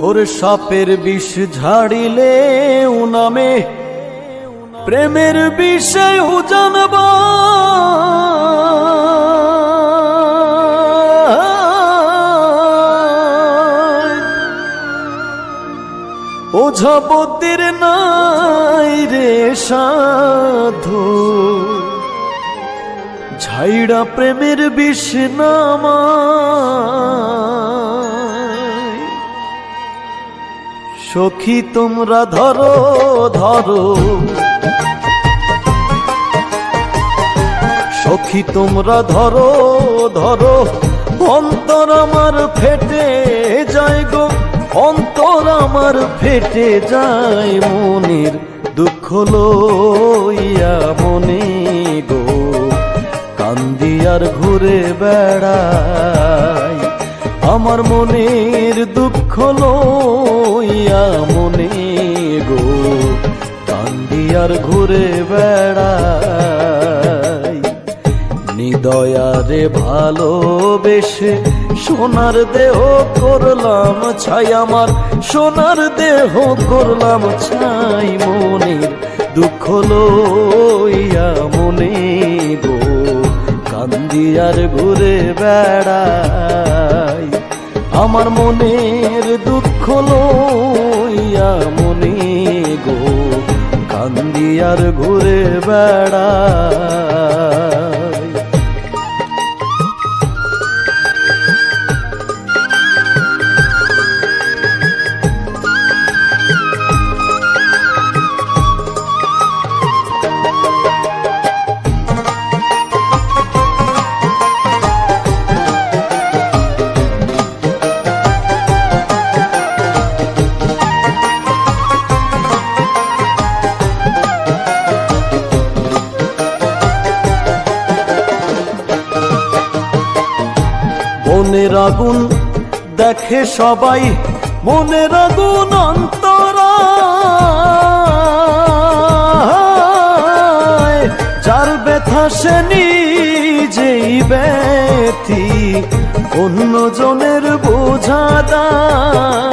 ওরে সাপের বিষ ঝাড়িলে উনামে প্রেমের বিষয় জানবা ওঝাপতির নাই রে সাধু ঝাইড়া প্রেমের বিষ নামায়। সখী তোমরা ধরো ধরো, সখী তোমরা ধরো ধরো, অন্তর আমার ফেটে যায় গো, অন্তর আমার ফেটে যায় মনের দুঃখ লইয়া মনে গো, কান্দি আর ঘুরে বেড়াই আমার মনের দুঃখ লইয়া মনে গো, কান্দি আর ঘুরে বেড়াই। নিদয়ারে ভালোবেসে সোনার দেহ করলাম ছাই, আমার সোনার দেহ করলাম ছাই মনের দুঃখ লইয়া মনে গো, কান্দি আর ঘুরে বেড়াই আমার মনের দুঃখ লইয়া মনে গো, কান্দি আর ঘুরে বেড়াই। মনের আগুন দেখে সবাই, মনের আগুন অন্তরায়, যার ব্যথা সে নিজেই ব্যথি, অন্য জনের বোঝা দায়।